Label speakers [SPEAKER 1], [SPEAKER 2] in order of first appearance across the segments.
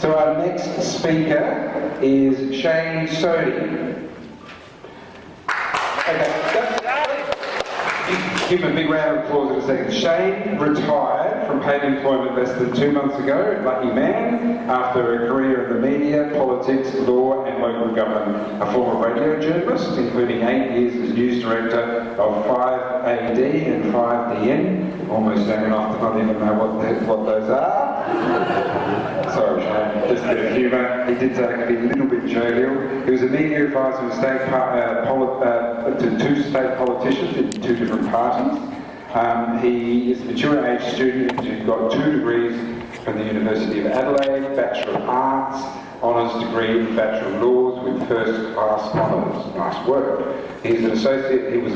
[SPEAKER 1] So our next speaker is Sody. Okay. Give him a big round of applause in a second. Shane retired from paid employment less than 2 months ago, lucky man, after a career in the media, politics, law and local government. A former radio journalist, including 8 years as news director of 5AD and 5DN. Almost young enough to not even know what those are. Sorry Shane, just a bit of humour. He did take it a little bit jovial. He was a media advisor to 2 state politicians in 2 different parties. He is a mature age student who got 2 degrees from the University of Adelaide, Bachelor of Arts, Honours degree in Bachelor of Laws with first class honours. Nice work. He was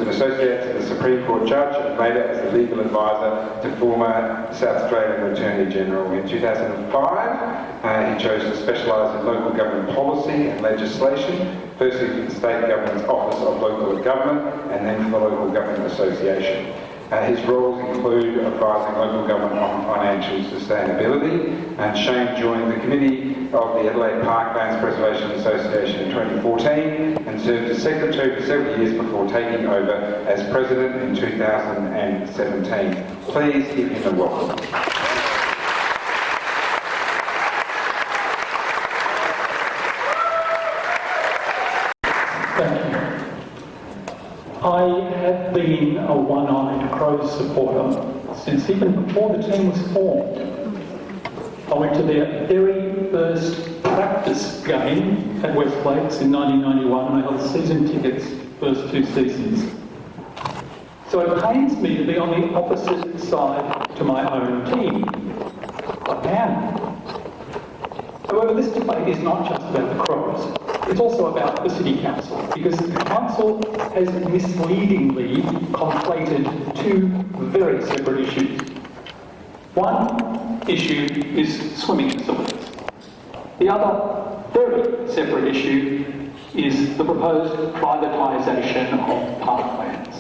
[SPEAKER 1] an associate to the Supreme Court judge and later as the legal advisor to former South Australian Attorney General. In 2005, he chose to specialise in local government policy and legislation, firstly for the State Government's Office of Local Government and then for the Local Government Association. His roles include advising local government on financial sustainability, and Shane joined the committee of the Adelaide Parklands Preservation Association in 2014 and served as secretary for several years before taking over as president in 2017. Please give him a welcome.
[SPEAKER 2] Thank you. I have been a one-eyed Crows supporter since even before the team was formed. I went to their very first practice game at West Lakes in 1991 and I held season tickets first 2 seasons. So it pains me to be on the opposite side to my own team. But man. However, this debate is not just about the Crows. It's also about the City Council, because the Council has misleadingly conflated 2 very separate issues. One issue is swimming facilities. The other very separate issue is the proposed privatisation of parklands.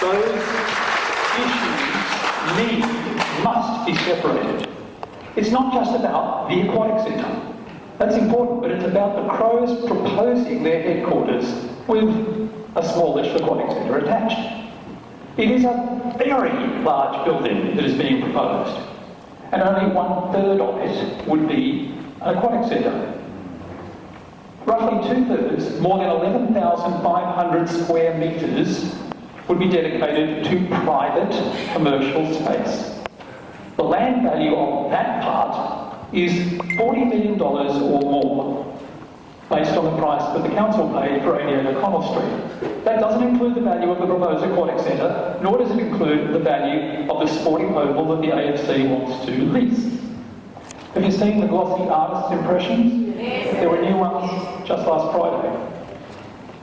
[SPEAKER 2] Those issues must be separated. It's not just about the aquatic centre. That's important, but it's about the Crows proposing their headquarters with a smallish aquatic centre attached. It is a very large building that is being proposed, and only 1/3 of it would be an aquatic centre. Roughly 2/3, more than 11,500 square metres, would be dedicated to private commercial space. The land value of that part is $40 million or more, based on the price that the council paid for 88 O'Connell Street. That doesn't include the value of the proposed aquatic centre, nor does it include the value of the sporting oval that the AFC wants to lease. Have you seen the glossy artist's impressions? Yes. There were new ones just last Friday.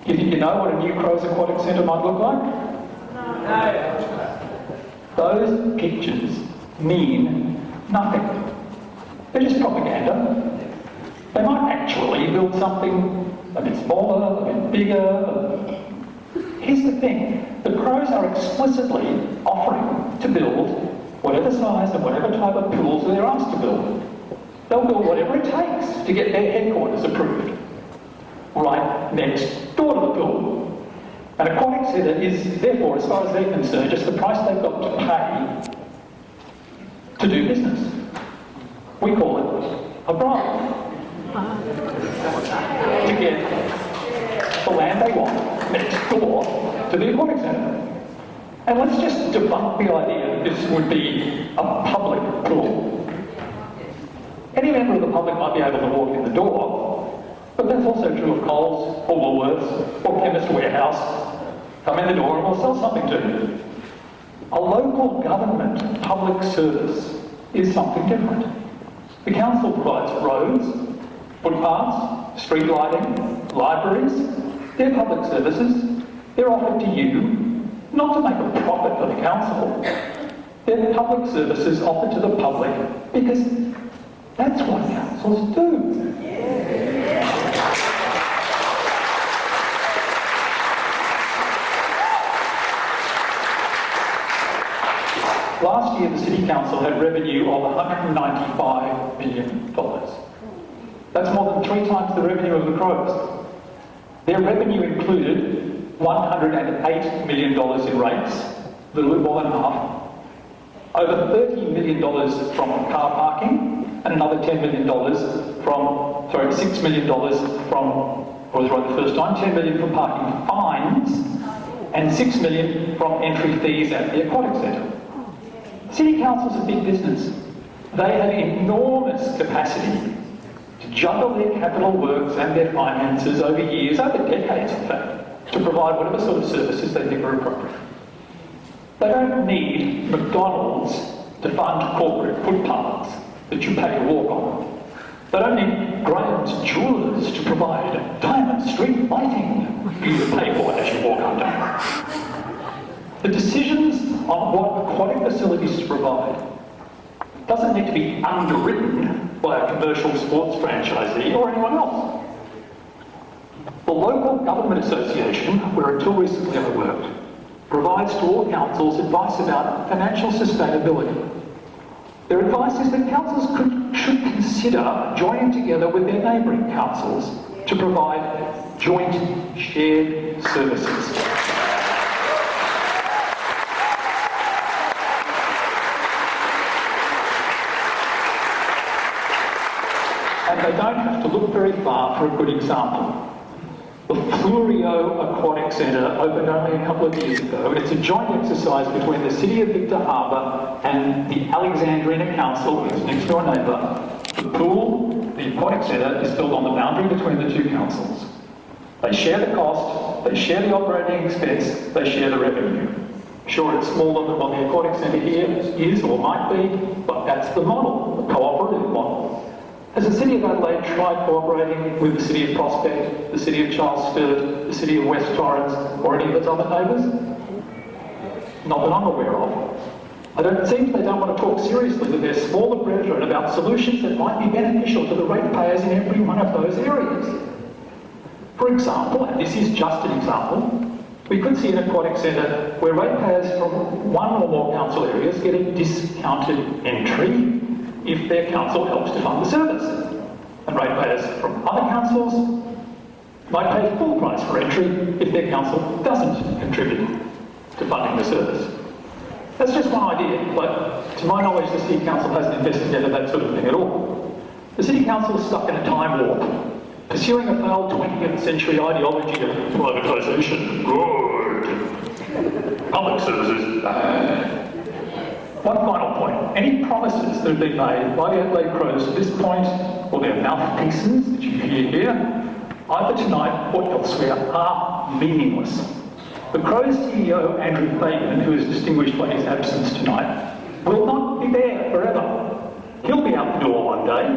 [SPEAKER 2] You think you know what a new Crows aquatic centre might look like? No. Those pictures mean nothing. They're just propaganda. They might actually build something a bit smaller, a bit bigger. Here's the thing. The Crows are explicitly offering to build whatever size and whatever type of pools they're asked to build. They'll build whatever it takes to get their headquarters approved. Right next door to the pool. An aquatic centre is, therefore, as far as they're concerned, just the price they've got to pay to do business. We call it a bribe. To get the land they want next door to the aquatic centre. And let's just debunk the idea that this would be a public pool. Any member of the public might be able to walk in the door, but that's also true of Coles or Woolworths or Chemist Warehouse. Come in the door and we'll sell something to you. A local government public service is something different. The council provides roads, footpaths, street lighting, libraries. They're public services. They're offered to you, not to make a profit for the council. They're public services offered to the public because that's what councils do. Last year, the City City Council had revenue of $195 million. That's more than 3 times the revenue of the Crows. Their revenue included $108 million in rates, a little bit more than half, over $30 million from car parking, and another $10 million from, sorry, $6 million from, I was right the first time, $10 million from parking fines, and $6 million from entry fees at the aquatic centre. City Council's a big business. They have enormous capacity to juggle their capital works and their finances over years, over decades in fact, to provide whatever sort of services they think are appropriate. They don't need McDonald's to fund corporate footpaths that you pay to walk on. They don't need Graham's Jewellers to provide diamond street lighting for you to pay for as you walk under. The decisions on what aquatic facilities to provide doesn't need to be underwritten by a commercial sports franchisee or anyone else. The local government association, where until recently I worked, provides to all councils advice about financial sustainability. Their advice is that councils should consider joining together with their neighbouring councils to provide joint shared services. And they don't have to look very far for a good example. The Flurio Aquatic Centre opened only a couple of years ago. It's a joint exercise between the City of Victor Harbour and the Alexandrina Council, who's next door neighbour. The pool, the aquatic centre, is built on the boundary between the two councils. They share the cost, they share the operating expense, they share the revenue. Sure, it's smaller than what the aquatic centre here is or might be, but that's the model, the cooperative model. Has the City of Adelaide tried cooperating with the City of Prospect, the City of Charles Sturt, the City of West Torrens, or any of its other neighbours? Not that I'm aware of. It seems they don't want to talk seriously with their smaller brethren about solutions that might be beneficial to the ratepayers in every one of those areas. For example, and this is just an example, we could see an aquatic centre where ratepayers from one or more council areas get a discounted entry if their council helps to fund the service. And ratepayers from other councils might pay full price for entry if their council doesn't contribute to funding the service. That's just one idea, but to my knowledge the City Council hasn't investigated that sort of thing at all. The City Council is stuck in a time warp, pursuing a failed 20th century ideology of privatisation, good, public services, bad. One final point. Any promises that have been made by the Adelaide Crows to this point, or their mouthpieces that you hear here, either tonight or elsewhere, are meaningless. The Crows CEO, Andrew Fagan, who is distinguished by his absence tonight, will not be there forever. He'll be out the door one day,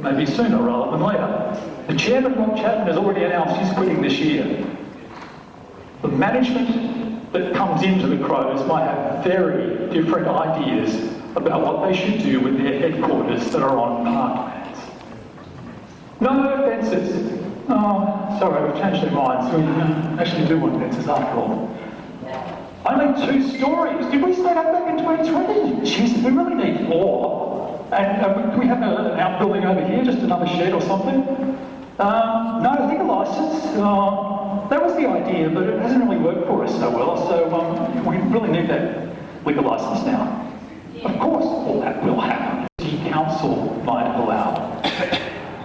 [SPEAKER 2] maybe sooner rather than later. The chairman, Rob Chapman, has already announced he's quitting this year. The management that comes into the Crows might have very different ideas about what they should do with their headquarters that are on parklands. No fences. Oh, sorry, we've changed their minds. We actually do want fences after all. Only 2 stories. Did we say that back in 2020? Jeez, we really need 4. And we have an outbuilding over here, just another shed or something. No, liquor licence. That was the idea, but it hasn't really worked for us so well, so we really need that liquor licence now. Of course, all that will happen. The City Council might allow.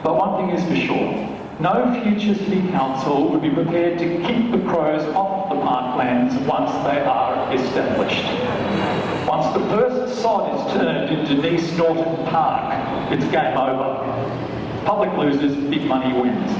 [SPEAKER 2] But one thing is for sure, no future City Council would be prepared to kick the Crows off the parklands once they are established. Once the first sod is turned in Denise Norton Park, it's game over. Public loses, big money wins.